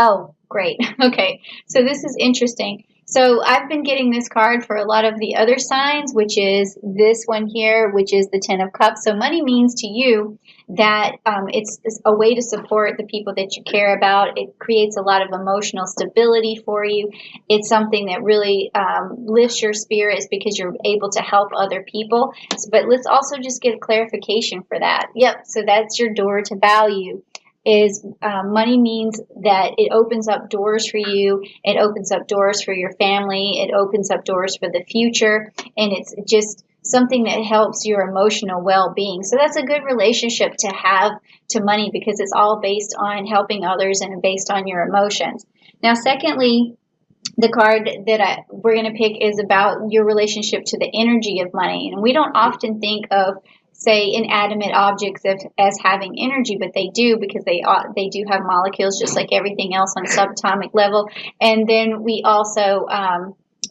Oh, great. Okay. So this is interesting. So I've been getting this card for a lot of the other signs, which is this one here, which is the Ten of Cups. So money means to you that it's a way to support the people that you care about. It creates a lot of emotional stability for you. It's something that really lifts your spirits because you're able to help other people. But let's also just get a clarification for that. Yep. So that's your door to value is money means that it opens up doors for you. It opens up doors for your family. It opens up doors for the future. And it's just something that helps your emotional well-being. So that's a good relationship to have to money because it's all based on helping others and based on your emotions. Now, secondly, the card that we're going to pick is about your relationship to the energy of money. And we don't often think of, say, inanimate objects as having energy, but they do because they do have molecules just like everything else on a subatomic level. And then we also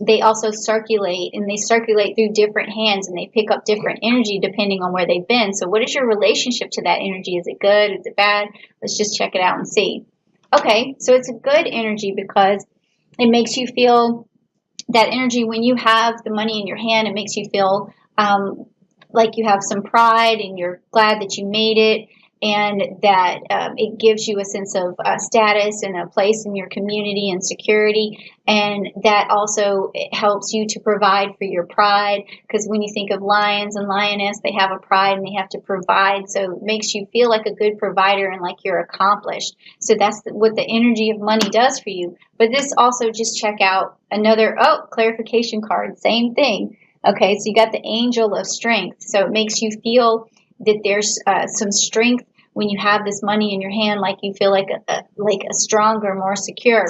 they also circulate, and they circulate through different hands, and they pick up different energy depending on where they've been. So what is your relationship to that energy? Is it good? Is it bad? Let's just check it out and see. Okay, so it's a good energy because it makes you feel that energy when you have the money in your hand. It makes you feel like you have some pride and you're glad that you made it, and that it gives you a sense of status and a place in your community and security. And that also it helps you to provide for your pride, because when you think of lions and lioness, they have a pride and they have to provide. So it makes you feel like a good provider and like you're accomplished. So that's what the energy of money does for you. But this also, just check out another, clarification card, same thing. Okay, so you got the angel of strength. So it makes you feel that there's some strength when you have this money in your hand, like you feel like a stronger, more secure.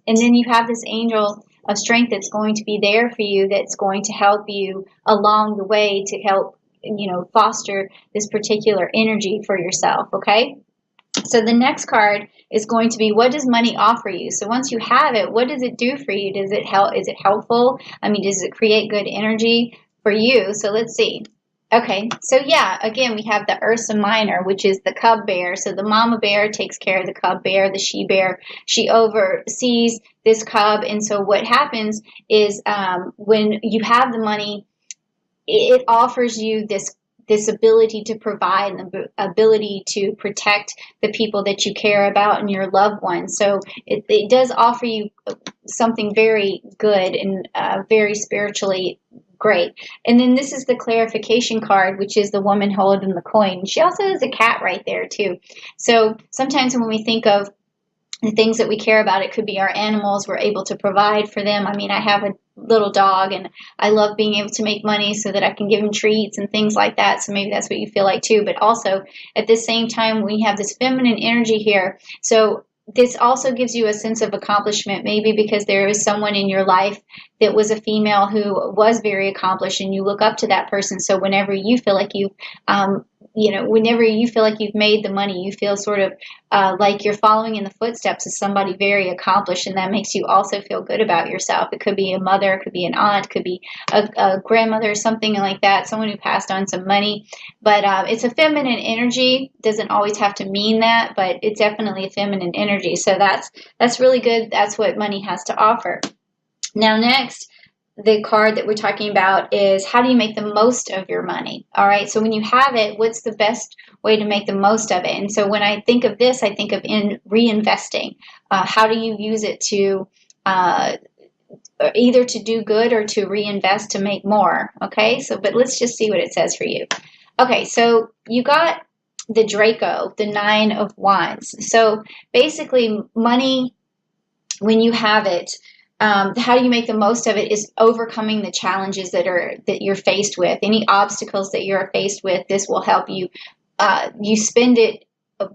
And then you have this angel of strength that's going to be there for you, that's going to help you along the way to help, foster this particular energy for yourself, okay? So the next card is going to be, what does money offer you? So once you have it, what does it do for you? Does it help? Is it helpful? I mean, does it create good energy for you? So let's see. Okay, so yeah, again, we have the Ursa Minor, which is the cub bear. So the mama bear takes care of the cub bear, the she bear. She oversees this cub. And so what happens is when you have the money, it offers you this ability to provide and the ability to protect the people that you care about and your loved ones. So it does offer you something very good and very spiritually great. And then this is the clarification card, which is the woman holding the coin. She also has a cat right there too. So sometimes when we think of the things that we care about, it could be our animals. We're able to provide for them. I mean, I have a little dog and I love being able to make money so that I can give him treats and things like that. So maybe that's what you feel like too. But also at the same time, we have this feminine energy here. So this also gives you a sense of accomplishment, maybe because there is someone in your life that was a female who was very accomplished and you look up to that person. So whenever you feel like whenever you feel like you've made the money, you feel sort of like you're following in the footsteps of somebody very accomplished, and that makes you also feel good about yourself. It could be a mother, it could be an aunt, it could be a grandmother, something like that, someone who passed on some money. But it's a feminine energy. Doesn't always have to mean that, but it's definitely a feminine energy. So that's really good. That's what money has to offer. Now, next, the card that we're talking about is, how do you make the most of your money? All right. So when you have it, what's the best way to make the most of it? And so when I think of this, I think of reinvesting. How do you use it to either to do good or to reinvest to make more? Okay. So, but let's just see what it says for you. Okay. So you got the Draco, the Nine of Wands. So basically, money, when you have it, how do you make the most of it is overcoming the challenges that you're faced with. Any obstacles that you're faced with, this will help you. You spend it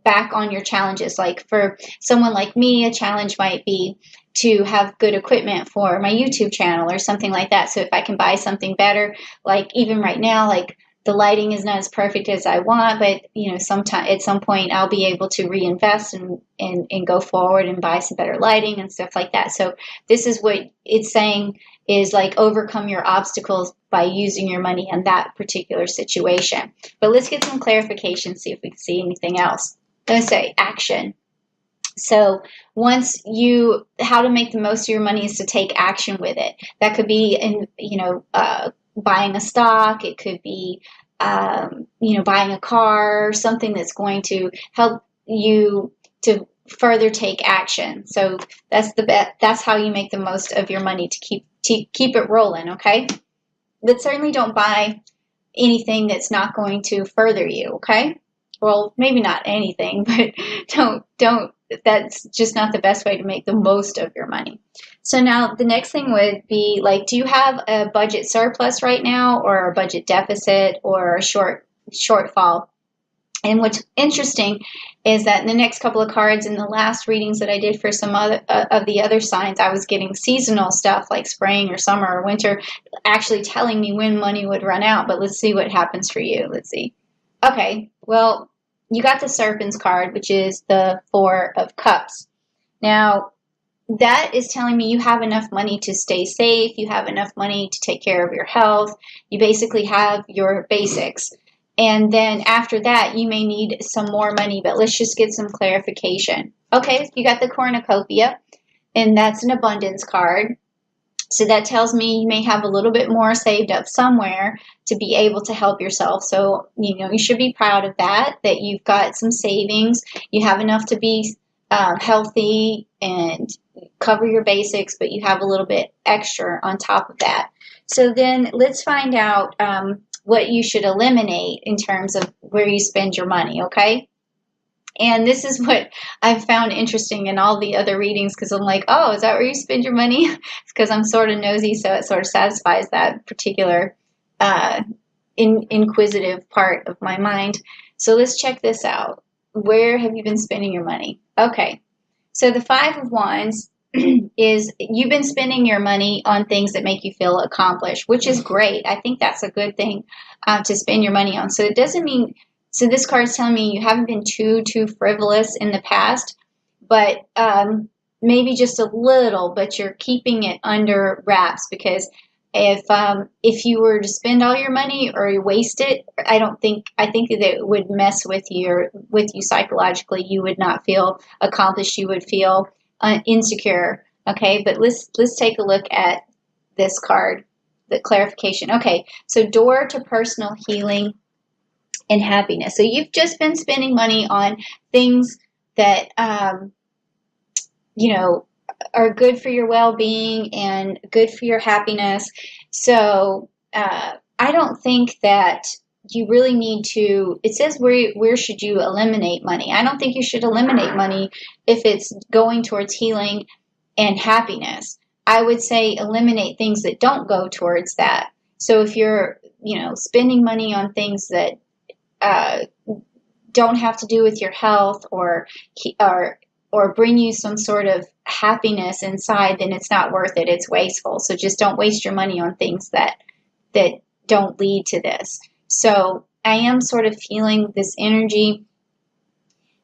back on your challenges. Like for someone like me, a challenge might be to have good equipment for my YouTube channel or something like that. So if I can buy something better, like even right now, like the lighting is not as perfect as I want, but sometime at some point I'll be able to reinvest and go forward and buy some better lighting and stuff like that. So this is what it's saying is like overcome your obstacles by using your money in that particular situation. But let's get some clarification, see if we can see anything else. Let's say action. So how to make the most of your money is to take action with it. That could be buying a stock. It could be, buying a car, something that's going to help you to further take action. So that's how you make the most of your money to keep it rolling. Okay. But certainly don't buy anything that's not going to further you. Okay. Well, maybe not anything, but don't that's just not the best way to make the most of your money. So now the next thing would be like, do you have a budget surplus right now, or a budget deficit, or a shortfall? And what's interesting is that in the next couple of cards, in the last readings that I did for some other of the other signs, I was getting seasonal stuff like spring or summer or winter, actually telling me when money would run out. But let's see what happens for you. Let's see. Okay, well, you got the Serpent's card, which is the Four of Cups. Now, that is telling me you have enough money to stay safe. You have enough money to take care of your health. You basically have your basics. And then after that, you may need some more money, but let's just get some clarification. Okay, you got the Cornucopia, and that's an abundance card. So that tells me you may have a little bit more saved up somewhere to be able to help yourself. So, you should be proud of that you've got some savings. You have enough to be healthy and cover your basics, but you have a little bit extra on top of that. So then let's find out what you should eliminate in terms of where you spend your money, okay? And this is what I've found interesting in all the other readings, because I'm like, oh, is that where you spend your money? It's because I'm sort of nosy, so it sort of satisfies that particular inquisitive part of my mind. So let's check this out. Where have you been spending your money? Okay, so the Five of Wands is you've been spending your money on things that make you feel accomplished, which is great. I think that's a good thing to spend your money on. So it doesn't mean... So this card is telling me you haven't been too frivolous in the past, but maybe just a little, but you're keeping it under wraps, because if you were to spend all your money or you waste it, I think that it would mess with you psychologically. You would not feel accomplished. You would feel insecure. Okay, but let's take a look at this card, the clarification. Okay, so door to personal healing and happiness. So you've just been spending money on things that are good for your well-being and good for your happiness. So I don't think that you really need to... It says where should you eliminate money? I don't think you should eliminate money if it's going towards healing and happiness. I would say eliminate things that don't go towards that. So if you're spending money on things that don't have to do with your health or bring you some sort of happiness inside, then it's not worth it. It's wasteful. So just don't waste your money on things that don't lead to this. So I am sort of feeling this energy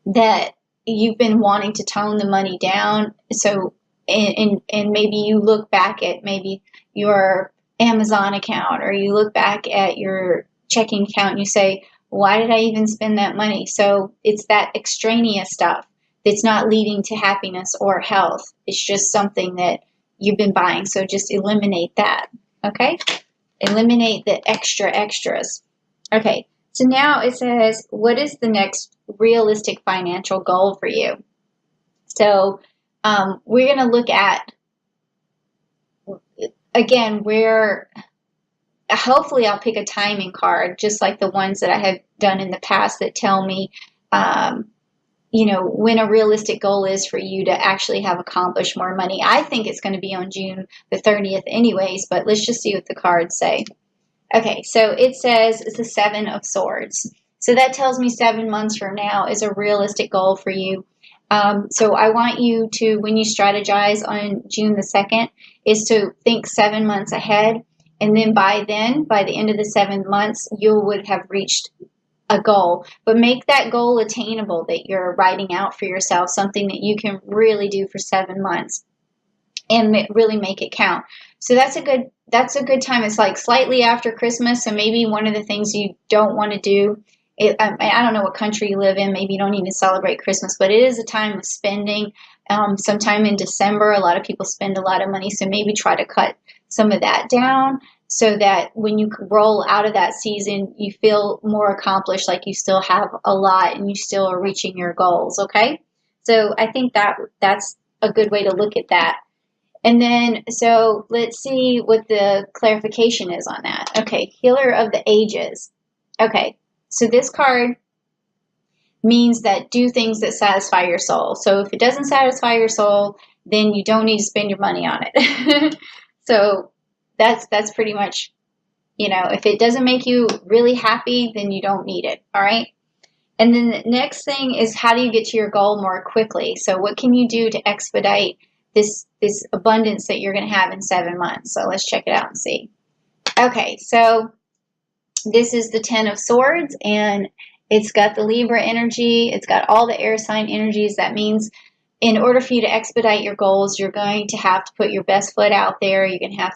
that you've been wanting to tone the money down. So and maybe you look back at maybe your Amazon account, or you look back at your checking account and you say, why did I even spend that money? So it's that extraneous stuff that's not leading to happiness or health. It's just something that you've been buying. So just eliminate that. Okay? Eliminate the extras. Okay. So now it says, what is the next realistic financial goal for you? So we're going to look at, again, hopefully I'll pick a timing card, just like the ones that I have done in the past that tell me, when a realistic goal is for you to actually have accomplished more money. I think it's going to be on June the 30th anyways, but let's just see what the cards say. Okay, so it says it's the Seven of Swords. So that tells me 7 months from now is a realistic goal for you. So I want you to, when you strategize on June the 2nd, is to think 7 months ahead. And then by the end of the 7 months, you would have reached a goal. But make that goal attainable that you're writing out for yourself, something that you can really do for 7 months and really make it count. So that's a good time. It's like slightly after Christmas. So maybe one of the things you don't want to do I don't know what country you live in. Maybe you don't even celebrate Christmas, but it is a time of spending. Sometime in December, a lot of people spend a lot of money, so maybe try to cut some of that down so that when you roll out of that season, you feel more accomplished, like you still have a lot and you still are reaching your goals. Okay, so I think that's a good way to look at that. And then, so let's see what the clarification is on that. Okay, Healer of the Ages. Okay, so this card means that do things that satisfy your soul. So if it doesn't satisfy your soul, then you don't need to spend your money on it. So that's pretty much, if it doesn't make you really happy, then you don't need it. All right. And then the next thing is, how do you get to your goal more quickly? So what can you do to expedite this abundance that you're going to have in 7 months? So let's check it out and see. Okay, so this is the 10 of Swords, and it's got the Libra energy. It's got all the air sign energies. That means in order for you to expedite your goals, you're going to have to put your best foot out there. You're going to have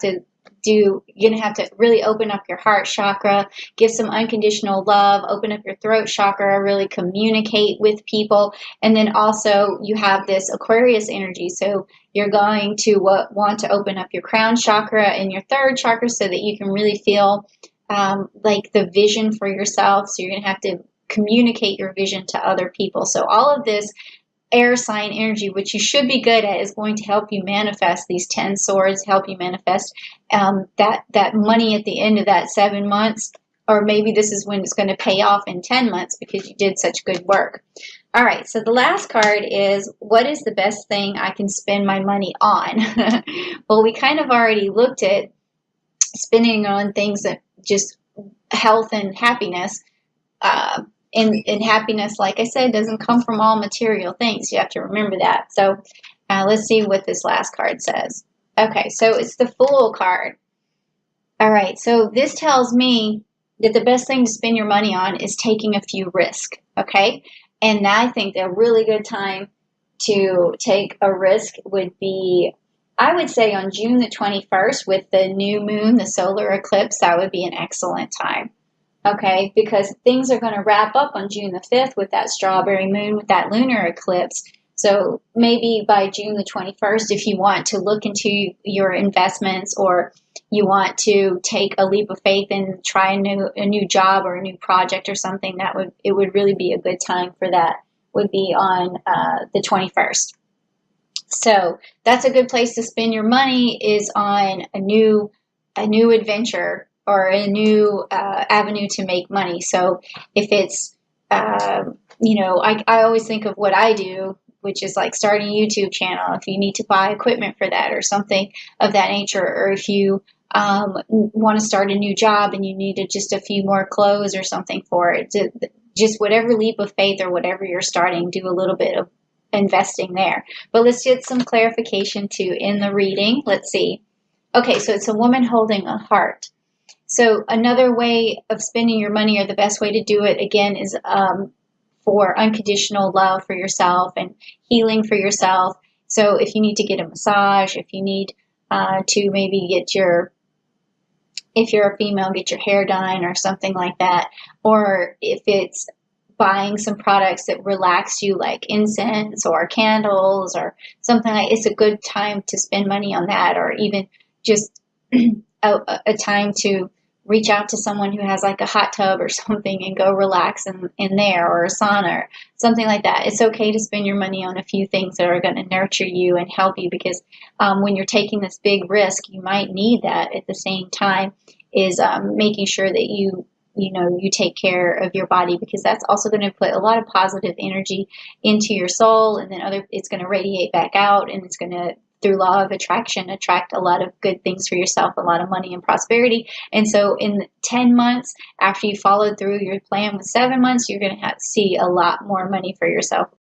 to really open up your heart chakra, give some unconditional love, open up your throat chakra, really communicate with people. And then also you have this Aquarius energy. So you're going to want to open up your crown chakra and your third chakra so that you can really feel like the vision for yourself. So you're going to have to communicate your vision to other people. So all of this air sign energy, which you should be good at, is going to help you manifest these 10 swords, help you manifest that money at the end of that 7 months, or maybe this is when it's going to pay off in 10 months because you did such good work. All right, so the last card is, what is the best thing I can spend my money on? Well, we kind of already looked at spending on things that just health and happiness. And happiness, like I said, doesn't come from all material things. You have to remember that. So let's see what this last card says. Okay, so it's the Fool card. All right, so this tells me that the best thing to spend your money on is taking a few risks, okay? And I think a really good time to take a risk would be, I would say on June the 21st with the new moon, the solar eclipse. That would be an excellent time. Okay, because things are going to wrap up on June the 5th with that strawberry moon, with that lunar eclipse. So maybe by June the 21st, if you want to look into your investments, or you want to take a leap of faith and try a new job or a new project or something, it would really be a good time for that, would be on the 21st. So that's a good place to spend your money, is on a new adventure or a new avenue to make money. So if it's, I always think of what I do, which is like starting a YouTube channel. If you need to buy equipment for that or something of that nature, or if you want to start a new job and you needed just a few more clothes or something for it, just whatever leap of faith or whatever you're starting, do a little bit of investing there. But let's get some clarification too in the reading. Let's see. Okay, so it's a woman holding a heart. So another way of spending your money, or the best way to do it, again, is for unconditional love for yourself and healing for yourself. So if you need to get a massage, if you need to maybe if you're a female, get your hair done or something like that, or if it's buying some products that relax you, like incense or candles or something it's a good time to spend money on that, or even just a time to reach out to someone who has like a hot tub or something and go relax in there, or a sauna or something like that. It's okay to spend your money on a few things that are going to nurture you and help you, because when you're taking this big risk, you might need that at the same time, is making sure that you take care of your body, because that's also going to put a lot of positive energy into your soul, and then it's going to radiate back out, and it's going to, through law of attraction, attract a lot of good things for yourself, a lot of money and prosperity. And so in 10 months, after you followed through your plan with 7 months, you're going to see a lot more money for yourself